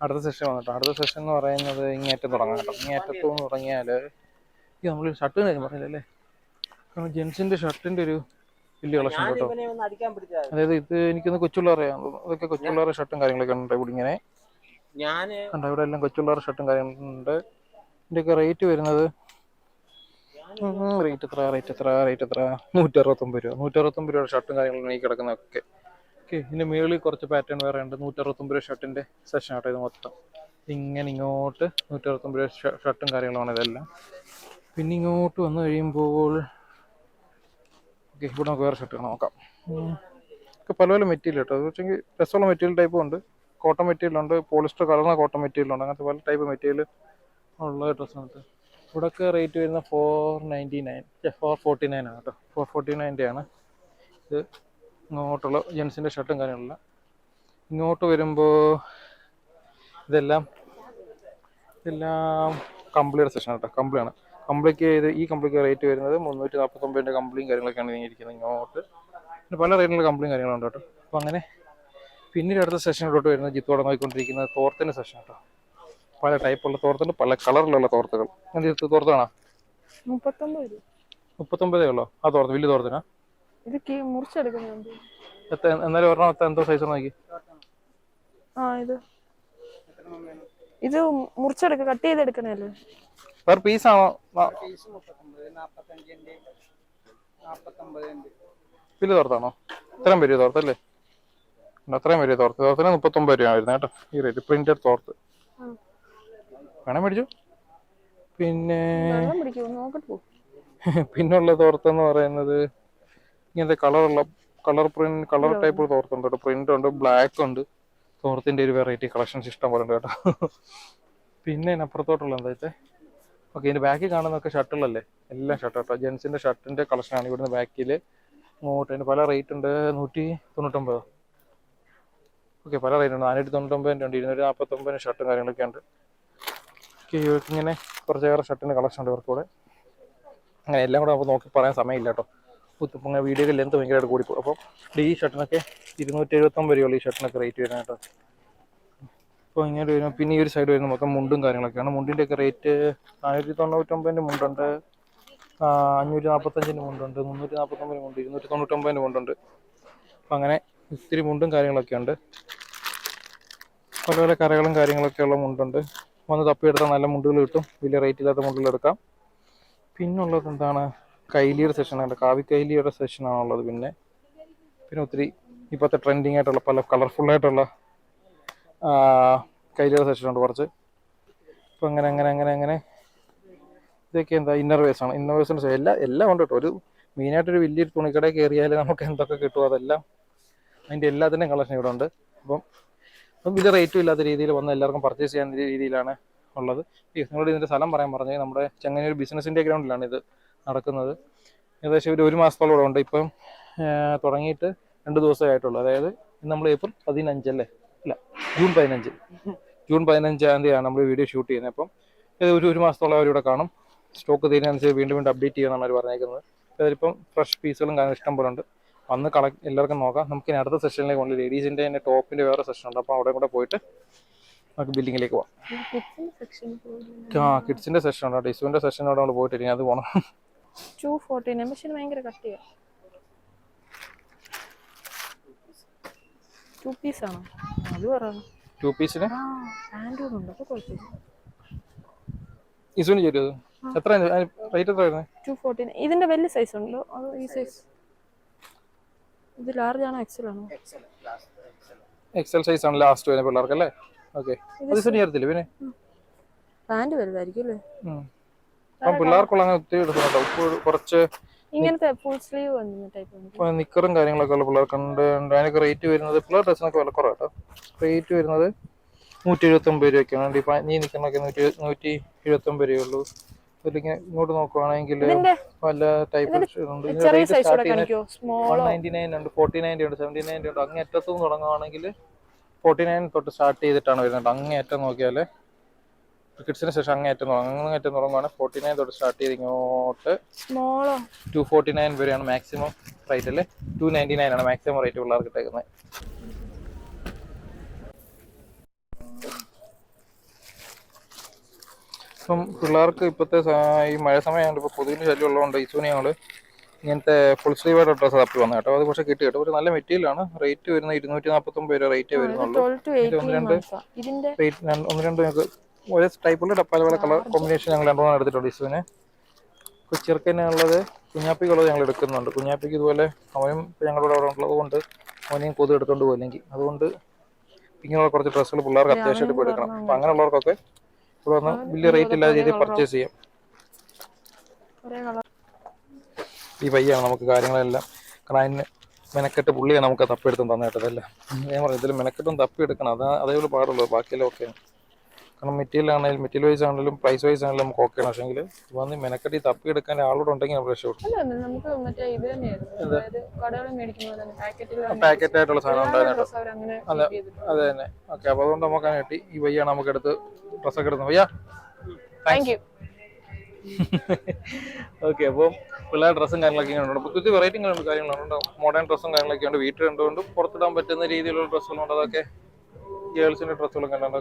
അടുത്ത സെഷൻ വന്നിട്ടോ. അടുത്ത സെഷൻ എന്ന് പറയുന്നത് ഇങ്ങേറ്റം തുടങ്ങാം കേട്ടോ. ഇങ്ങേറ്റത്തുനിന്ന് തുടങ്ങിയാൽ ഈ നമ്മൾ ഷർട്ട് കാര്യം പറഞ്ഞില്ലല്ലേ, ജെൻസിന്റെ ഷർട്ടിന്റെ ഒരു വലിയ കളക്ഷൻ കേട്ടോ. അതായത് ഇത് എനിക്കൊന്ന് കൊച്ചുള്ളറിയാം, അതൊക്കെ കൊച്ചുള്ളവരുടെ ഷർട്ടും കാര്യങ്ങളൊക്കെ ഉണ്ട് ഇവിടെ. ഇങ്ങനെ കണ്ടോ, ഇവിടെ എല്ലാം കൊച്ചുള്ളവരുടെ ഷർട്ടും കാര്യങ്ങളുണ്ട്. ഇതിൻ്റെയൊക്കെ റേറ്റ് വരുന്നത് റേറ്റ് എത്ര 169 രൂപ. 169 രൂപയുടെ ഷർട്ടും കാര്യങ്ങളും ഈ കിടക്കുന്നതൊക്കെ. ഓക്കെ, ഇതിൻ്റെ മുകളിൽ കുറച്ച് പാറ്റേൺ വേറെ ഉണ്ട്. 169 രൂപ ഷർട്ടിൻ്റെ സെഷൻ ആട്ടോ ഇത് മൊത്തം. ഇങ്ങനെ ഇങ്ങോട്ട് 169 രൂപ ഷർട്ടും കാര്യങ്ങളുമാണ് ഇതെല്ലാം. പിന്നെ ഇങ്ങോട്ട് വന്നു കഴിയുമ്പോൾ ഓക്കെ, ഇവിടെ നമുക്ക് വേറെ ഷർട്ടുകൾ നോക്കാം. ഒക്കെ പല പല മെറ്റീരിയൽ കേട്ടോ. അത് വെച്ചെങ്കിൽ രസമുള്ള മെറ്റീരിയൽ ടൈപ്പും ഉണ്ട്, കോട്ടൺ മെറ്റീരിയലുണ്ട്, പോളിസ്റ്റർ കലർന്ന കോട്ടൺ മെറ്റീരിയലുണ്ട്. അങ്ങനത്തെ പല ടൈപ്പ് മെറ്റീരിയൽ ഉള്ള ഡ്രസ്സാണ്. ഇവിടെയൊക്കെ റേറ്റ് വരുന്ന 449 ആണ് കേട്ടോ. 449 ആണ് ഇത്. ഇങ്ങോട്ടുള്ള ജെൻസിൻ്റെ ഷർട്ടും കാര്യങ്ങളെല്ലാം. ഇങ്ങോട്ട് വരുമ്പോൾ ഇതെല്ലാം ഇതെല്ലാം കമ്പിളിയുടെ സെഷൻ കേട്ടോ. കമ്പിളിയാണ്. കമ്പിളിക്ക് ഈ കമ്പിളിക്ക് റേറ്റ് വരുന്നത് 349 കമ്പിളിയും കാര്യങ്ങളൊക്കെയാണ് ഇരിക്കുന്നത് ഇങ്ങോട്ട്. പിന്നെ പല റേറ്റിലുള്ള കമ്പിളിയും കാര്യങ്ങളുണ്ട് കേട്ടോ. അപ്പോൾ അങ്ങനെ പിന്നീട് അടുത്ത സെഷനിലോട്ട് വരുന്നത് ജിത്തോടെ നോക്കിക്കൊണ്ടിരിക്കുന്നത് തോർത്തിൻ്റെ സെഷൻ കേട്ടോ. പല ടൈപ്പുള്ള തോർത്തുണ്ട്, പല കളറിലുള്ള തോർത്തുകൾ. എന്ത് തോർത്താണോ? 39 ഉള്ളോ ആ തോർത്ത്? വലിയ തോർത്തിനാ? മുറിച്ചെടുക്കുന്നുണ്ട്. എന്നാലും ഒരെണ്ണം എന്തോ സൈസ് നോക്കി. ഇത് മുറിച്ചെടുക്ക, കട്ട് ചെയ്തെടുക്കണല്ലേ? പെർ പീസ് ആണോ? വലിയ തോർത്താണോ? ഇത്രയും വലിയ തോർത്തല്ലേ? അത്രയും വലിയ തോർത്ത്. തോർത്തിന് 39 രൂപ വരുന്നത് കേട്ടോ ഈ റേറ്റ്. പ്രിന്റഡ് തോർത്ത് വേണേ മേടിച്ചു. പിന്നുള്ള തോർത്തെന്ന് പറയുന്നത് ഇങ്ങനത്തെ കളർ ടൈപ്പ് തോർത്തുണ്ട് കേട്ടോ. പ്രിന്റ് ഉണ്ട്, ബ്ലാക്ക് ഉണ്ട്. തോർത്തിന്റെ ഒരു വെറൈറ്റി കളക്ഷൻസ് ഇഷ്ടം പോലെ ഉണ്ട് കേട്ടോ. പിന്നെ അപ്പുറത്തോട്ടുള്ള എന്താ വെച്ചാൽ ഓക്കെ, ഇതിന്റെ ബാക്കിൽ കാണുന്നതൊക്കെ ഷർട്ടുകളല്ലേ? എല്ലാം ഷർട്ട് കേട്ടോ. ജെൻസിന്റെ ഷർട്ടിന്റെ കളക്ഷനാണ് ഇവിടുന്ന് ബാക്കിൽ ഇങ്ങോട്ട്. അതിന് പല റേറ്റ് ഉണ്ട്. 199. ഓക്കെ, പല റേറ്റ് ഉണ്ട്. 499 ഉണ്ട്, 249 ഷർട്ടും കാര്യങ്ങളൊക്കെ ഉണ്ട്. ഇങ്ങനെ കുറച്ചേറെ ഷർട്ടിൻ്റെ കളക്ഷൻ ഉണ്ട് ഇവർക്കൂടെ. അങ്ങനെ എല്ലാം കൂടെ നമുക്ക് നോക്കി പറയാൻ സമയമില്ല കേട്ടോ. അങ്ങനെ വീഡിയോയിൽ ലെന്ത് ഭയങ്കരമായിട്ട് കൂടിപ്പോകും. അപ്പോൾ ഈ ഷർട്ടിനൊക്കെ 279 രൂപയുള്ള ഈ ഷർട്ടിനൊക്കെ റേറ്റ് വരുന്നത് കേട്ടോ. അപ്പോൾ ഇങ്ങനെ വരും. പിന്നെ ഈ ഒരു സൈഡ് വരുന്ന മൊത്തം മുണ്ടും കാര്യങ്ങളൊക്കെയാണ്. മുണ്ടിൻ്റെയൊക്കെ റേറ്റ് 499 മുണ്ടുണ്ട്, 545 മുണ്ടുണ്ട്, 349 മുണ്ട്, 299 മുണ്ടുണ്ട്. അപ്പം അങ്ങനെ ഇത്തിരി മുണ്ടും കാര്യങ്ങളൊക്കെ ഉണ്ട്. പല പല കരകളും കാര്യങ്ങളൊക്കെ ഉള്ള മുണ്ടുണ്ട്. വന്ന് തപ്പിയെടുത്താൽ നല്ല മുണ്ടുകൾ കിട്ടും. വലിയ റേറ്റ് ഇല്ലാത്ത മുണ്ടുകൾ എടുക്കാം. പിന്നുള്ളത് എന്താണ്? കൈലിയുടെ സെഷനുണ്ട്. കാവി കൈലിയുടെ സെഷനാണുള്ളത്. പിന്നെ ഒത്തിരി ഇപ്പോഴത്തെ ട്രെൻഡിങ് ആയിട്ടുള്ള പല കളർഫുള്ളായിട്ടുള്ള കൈലിയുടെ സെഷനുണ്ട് കുറച്ച്. ഇപ്പം അങ്ങനെ ഇതൊക്കെ എന്താ ഇന്നർവേഴ്സാണ്. ഇന്നർവേഴ്സിൻ്റെ എല്ലാം ഉണ്ട് കേട്ടോ. ഒരു മെയിനായിട്ടൊരു വലിയൊരു തുണിക്കടയിൽ കയറിയാൽ നമുക്ക് എന്തൊക്കെ കിട്ടുമോ അതെല്ലാം അതിൻ്റെ എല്ലാത്തിൻ്റെയും കളക്ഷൻ ഇവിടെ ഉണ്ട്. അപ്പം വലിയ റേറ്റും ഇല്ലാത്ത രീതിയിൽ വന്ന് എല്ലാവർക്കും പർച്ചേസ് ചെയ്യാൻ രീതിയിലാണ് ഉള്ളത്. നിങ്ങളോട് ഇതിൻ്റെ സ്ഥലം പറയാൻ പറഞ്ഞത് നമ്മുടെ ചെങ്ങന്നൂർ ബിസിനസിൻ്റെ ഗ്രൗണ്ടിലാണ് ഇത് നടക്കുന്നത്. ഏകദേശം ഒരു മാസത്തോളം ഇവിടെ ഉണ്ട്. ഇപ്പം തുടങ്ങിയിട്ട് 2 ദിവസമേ ആയിട്ടുള്ളൂ. അതായത് നമ്മൾ ഏപ്രിൽ 15 അല്ലേ? ഇല്ല, ജൂൺ 15 തീയതിയാണ് നമ്മൾ വീഡിയോ ഷൂട്ട് ചെയ്യുന്നത്. അപ്പം ഒരു മാസത്തോളം അവരിവിടെ കാണും. സ്റ്റോക്ക് തീരുന്നതനുസരിച്ച് വീണ്ടും അപ്ഡേറ്റ് ചെയ്യുമെന്നാണ് അവർ പറഞ്ഞേക്കുന്നത്. അതിലിപ്പം ഫ്രഷ് പീസുകളും കാരണം ഇഷ്ടം പോലെ ഉണ്ട്. വന്ന് എല്ലാവർക്കും നോക്കാം. നമുക്ക് ഇനി അടുത്ത സെഷനിലേക്ക് കൊണ്ട് ലേഡീസിൻ്റെ തന്നെ ടോപ്പിൻ്റെ വേറെ സെഷൻ ഉണ്ട്. അപ്പോൾ അവിടെ കൂടെ പോയിട്ട് നമുക്ക് ബില്ലിങ്ങിലേക്ക് പോകാം. കിഡ്സിൻ്റെ സെഷൻ ഉണ്ട്. ഡിസുവിൻ്റെ സെഷനോടെ നമ്മൾ പോയിട്ടിരിക്കും. അത് പോകണം. 249 മെഷീൻ ഭയങ്കര കട്ടിയാ. 2 പീസ് ആണോ? അത് പറയണം. 2 പീസിന് ഉണ്ട്. അപ്പോൾ കുഴപ്പമില്ല. ഇസുവിന് ചേരുന്നത് എത്ര റേറ്റ്? എത്ര വരുന്നത്? 249. ഇതിന്റെ വലിയ സൈസ് ഉണ്ടോ? അതോ ഈ സൈസ്? ഇത് ലാർജ് ആണോ എക്സൽ ആണോ? എക്സൽ സൈസ് ആണ് ലാസ്റ്റ് വരുന്നത് പിള്ളേർക്ക് അല്ലേ? ഓക്കെ, ചേർത്തില്ല. പിന്നെ പാന്റ് വലുതായിരിക്കും അല്ലേ? അപ്പം പിള്ളേർക്കുള്ള അങ്ങനെ ഒത്തിരി എടുക്കുന്നുണ്ടോ? കുറച്ച് ഇങ്ങനത്തെ ഫുൾ സ്ലീവ് നിക്കറും കാര്യങ്ങളൊക്കെ ഉള്ള പിള്ളേർക്കുണ്ട്. അതിനൊക്കെ റേറ്റ് വരുന്നത് പിള്ളേർ ഡ്രസ്സിനൊക്കെ വില കുറവാട്ടോ. റേറ്റ് വരുന്നത് 179 രൂപയ്ക്കാണ്. നീ നിൽക്കുന്നൊക്കെ 179 രൂപയുള്ളൂ. അതിലിങ്ങനെ ഇങ്ങോട്ട് നോക്കുവാണെങ്കിൽ പല ടൈപ്പ് ഉണ്ട്. 199 ഉണ്ട്, 49 ഉണ്ട്, 79 ഉണ്ട്. അങ്ങേ അറ്റത്തുനിന്ന് തുടങ്ങുവാണെങ്കിൽ 49 തൊട്ട് സ്റ്റാർട്ട് ചെയ്തിട്ടാണ് വരുന്നത്. അങ്ങേ അറ്റം നോക്കിയാൽ കിഡ്സിന് ശേഷം അങ്ങേറ്റം തുടങ്ങുവാണ്. 49 തൊട്ട് സ്റ്റാർട്ട് ചെയ്ത് ഇങ്ങോട്ട് 249 വരെയാണ് മാക്സിമം റേറ്റ് അല്ലേ? 299 ആണ് മാക്സിമം റേറ്റ് പിള്ളേർക്ക് ഇട്ടേക്കുന്നത്. ഇപ്പം പിള്ളേർക്ക് ഇപ്പോഴത്തെ ഈ മഴ സമയമായതുകൊണ്ട് ഇപ്പോൾ കൊതുകിന് ശല്യം ഉള്ളതുകൊണ്ട് ഇസുവിന് ഞങ്ങൾ ഇങ്ങനത്തെ ഫുൾ സ്ലീവായിട്ട് ഡ്രസ്സ് തപ്പി വന്നു കേട്ടോ. അത് പക്ഷേ കിട്ടി കേട്ടോ. ഒരു നല്ല മെറ്റീരിയലാണ്. റേറ്റ് വരുന്നത് 249 രൂപ റേറ്റേ വരുന്നുള്ളൂ. ഒന്ന് രണ്ട് ഞങ്ങൾക്ക് ഒരേ ടൈപ്പുള്ള പല പല കളർ കോമ്പിനേഷൻ ഞങ്ങൾ 2 എടുത്തിട്ടുണ്ട്. ഇസുവിന് ചെറുക്കനുള്ളത് കുഞ്ഞാപ്പിക്കുള്ളത് ഞങ്ങൾ എടുക്കുന്നുണ്ട്. കുഞ്ഞാപ്പിക്ക് ഇതുപോലെ അവനും ഞങ്ങളുടെ അവിടെ ഉള്ളത് കൊണ്ട് അവനെയും കൊതു എടുത്തുകൊണ്ട് പോയില്ലെങ്കിൽ അതുകൊണ്ട് ഇങ്ങനെയുള്ള കുറച്ച് ഡ്രസ്സുകൾ പിള്ളേർക്ക് അത്യാവശ്യമായിട്ട് ഇപ്പോൾ എടുക്കണം. അപ്പം അങ്ങനെയുള്ളവർക്കൊക്കെ ഇവിടെ വന്ന് വലിയ റേറ്റ് ഇല്ലാത്ത രീതിയിൽ പർച്ചേസ് ചെയ്യാം. ഈ പയ്യാണ് നമുക്ക് കാര്യങ്ങളെല്ലാം കാരണം അതിന് മെനക്കെട്ട് പുള്ളിയാണ് നമുക്ക് തപ്പിയെടുത്തും തന്നിട്ടതല്ല. ഞാൻ പറഞ്ഞു ഇതിൽ മെനക്കെട്ടും തപ്പിയെടുക്കണം. അതേപോലെ പാടുള്ളൂ. ബാക്കിയെല്ലാം ഓക്കെയാണ്. കാരണം മെറ്റീരിയൽ ആണെങ്കിലും മെറ്റീരിയൽ വൈസ് ആണെങ്കിലും പ്രൈസ് വൈസ് ആണെങ്കിലും നമുക്ക് ഓക്കെ ആണ്. പക്ഷേങ്കിൽ വന്ന് മെനക്കെട്ടി തപ്പി എടുക്കാൻ ആളോട് ഉണ്ടെങ്കിൽ നമുക്ക് രക്ഷപ്പെടും. നമുക്ക് മറ്റേ ഇത് തന്നെയായിരുന്നു, അതായത് കടകളിൽ മേടിക്കുന്നത് തന്നെ പാക്കറ്റ് ആയിട്ടുള്ള സാധനം ഉണ്ടായിരുന്നു. അങ്ങനെ അതെ തന്നെ. ഓക്കെ, അപ്പോൾ അതുകൊണ്ട് നമുക്ക് അങ്ങനെ കിട്ടി. ഈ വയ്യാണ് നമുക്ക് എടുത്ത് ഡ്രസ്സൊക്കെ എടുക്കുന്നത്. വയ്യ, താങ്ക് യു. ഓക്കെ, അപ്പോൾ പിള്ളേർ ഡ്രസ്സും കാര്യങ്ങളൊക്കെ ഉണ്ട്. പുതിയ വെറൈറ്റികളുണ്ട്, കാര്യങ്ങളുണ്ട്. മോഡേൺ ഡ്രസ്സും കാര്യങ്ങളൊക്കെ ഉണ്ട്. വീട്ടിൽ കണ്ടുകൊണ്ട് പുറത്തിടാൻ പറ്റുന്ന രീതിയിലുള്ള ഡ്രസ്സുകളുണ്ട്. അതൊക്കെ ഗേൾസിന്റെ ഡ്രസ്സുകളൊക്കെ ഉണ്ട്.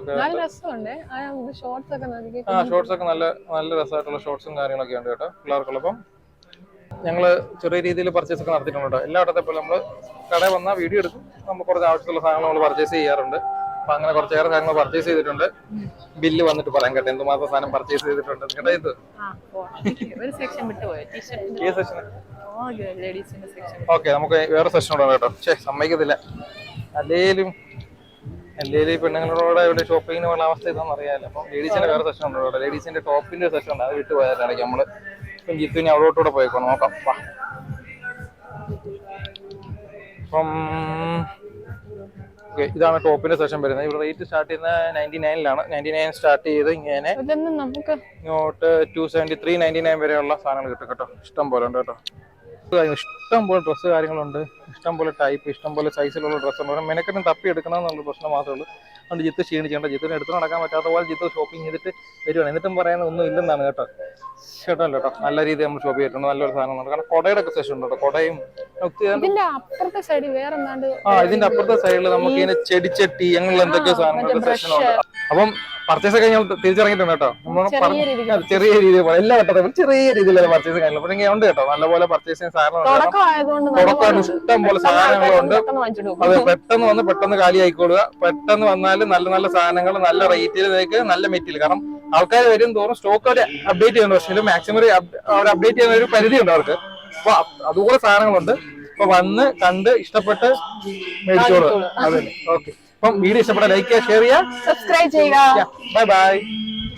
ഷോർട്സ് ഒക്കെ നല്ല നല്ല രസമായിട്ടുള്ള ഷോർട്സും കാര്യങ്ങളൊക്കെ ഉണ്ട് കേട്ടോ പിള്ളേർക്കുള്ളപ്പം. ഞങ്ങള് ചെറിയ രീതിയിൽ പർച്ചേസ് ഒക്കെ നടത്തിയിട്ടുണ്ട് കേട്ടോ. എല്ലായിടത്തെ പോലെ നമ്മള് കടയിൽ വന്നാൽ വീഡിയോ എടുക്കും. നമ്മൾ കുറച്ച് ആവശ്യമുള്ള സാധനങ്ങൾ നമ്മൾ പർച്ചേസ് ചെയ്യാറുണ്ട്. അപ്പൊ അങ്ങനെ കുറച്ചേറെ സാധനങ്ങൾ പർച്ചേസ് ചെയ്തിട്ടുണ്ട്. ബില്ല് വന്നിട്ട് പറയാൻ കേട്ടോ എന്തുമാത്രം സാധനം പർച്ചേസ് ചെയ്തിട്ടുണ്ട് കേട്ടോ. ഇത് ഓക്കെ, നമുക്ക് വേറെ സെക്ഷൻ ഉണ്ട് കേട്ടോ. സമ്മതിക്കത്തില്ല. അല്ലേലും പെണ്ണുങ്ങളോട് ഇവിടെ ഷോപ്പിങ്ങിന് ഉള്ള അവസ്ഥ ഇതാണെന്ന് അറിയാമല്ലോ. അപ്പം ലേഡീസിന്റെ വേറെ സെക്ഷൻ ഉണ്ട് കേട്ടോ. ലേഡീസിന്റെ ടോപ്പിന്റെ സെക്ഷൻ ഉണ്ട്. അത് വിട്ടു പോയാലാണെങ്കിൽ നമ്മള് ഇപ്പം ജിത്തുവിനെ അവിടോട്ടൂടെ പോയിക്കോ നോക്കാം. അപ്പം ഓക്കെ, ഇതാണ് ടോപ്പിന്റെ സെക്ഷൻ വരുന്നത്. ഇവിടെ റേറ്റ് സ്റ്റാർട്ട് ചെയ്യുന്നത് 99-ലാണ്. 99 സ്റ്റാർട്ട് ചെയ്ത് ഇങ്ങനെ ഇങ്ങോട്ട് 273, 99 വരെയുള്ള സാധനങ്ങൾ കിട്ടും കേട്ടോ. ഇഷ്ടം പോലെ ഉണ്ട് കേട്ടോ. ഇഷ്ടം പോലെ ഡ്രസ്സ് കാര്യങ്ങളുണ്ട്. ഇഷ്ടം പോലെ ടൈപ്പ്, ഇഷ്ടം പോലെ സൈസിലുള്ള ഡ്രസ്സുണ്ട്. മെനക്കെട്ടും തപ്പി എടുക്കണം എന്നുള്ള പ്രശ്നം മാത്രമേ ഉള്ളൂ. അതുകൊണ്ട് ജിത്ത് ക്ഷീണിച്ചേണ്ട. ജിത്തിന് എടുത്ത് നടക്കാൻ പറ്റാത്ത പോലെ ജിത്ത് ഷോപ്പിംഗ് ചെയ്തിട്ട് വരുവാണ്. എന്നിട്ടും പറയാൻ ഒന്നും ഇല്ലെന്നാണ് കേട്ടോ. കേട്ടോ, നല്ല രീതിയിൽ നമ്മൾ ഷോപ്പ് ചെയ്തിട്ടുണ്ട്. നല്ലൊരു സാധനം. കാരണം കൊടയുടെ ഒക്കെ സെഷൻ ഉണ്ട് കേട്ടോ. കൊടയും ഇതിന്റെ അപ്പുറത്തെ സൈഡിൽ നമുക്ക് ഇങ്ങനെ ചെടിച്ചട്ടി അങ്ങനെയുള്ള എന്തൊക്കെയോ സാധനങ്ങളുടെ സെഷൻ ഉണ്ട്. അപ്പം പർച്ചേസ് ഒക്കെ ഞങ്ങൾ തിരിച്ചിറങ്ങിയിട്ടുണ്ട് കേട്ടോ. നമ്മൾ ചെറിയ രീതിയിൽ എല്ലാ വട്ടത്തും ചെറിയ രീതിയിലുള്ള പർച്ചേസ് കാര്യങ്ങൾ പക്ഷേ ഉണ്ട് കേട്ടോ. നല്ലപോലെ പർച്ചേസ് ചെയ്യുന്ന സാധനങ്ങളുണ്ട്. ഇഷ്ടം പോലെ സാധനങ്ങളുണ്ട്. അത് പെട്ടെന്ന് വന്ന് പെട്ടെന്ന് കാലി ആയിക്കോളുക. പെട്ടെന്ന് വന്നാലും നല്ല നല്ല സാധനങ്ങൾ നല്ല റേറ്റിലേക്ക് നല്ല മെറ്റീരിയൽ. കാരണം ആൾക്കാർ വരും തോറും സ്റ്റോക്ക് അവർ അപ്ഡേറ്റ് ചെയ്യുന്നുണ്ട്. പക്ഷേ മാക്സിമം അവർ അപ്ഡേറ്റ് ചെയ്യുന്ന ഒരു പരിധി ഉണ്ട് അവർക്ക്. അപ്പൊ അതുപോലെ സാധനങ്ങളുണ്ട്. അപ്പൊ വന്ന് കണ്ട് ഇഷ്ടപ്പെട്ട് മേടിച്ചോളൂ. അതെ, ഓക്കെ. അപ്പം വീഡിയോ ഇഷ്ടപ്പെട്ട ലൈക്ക് ചെയ്യുക, ഷെയർ ചെയ്യുക, സബ്സ്ക്രൈബ് ചെയ്യുക. Bye bye.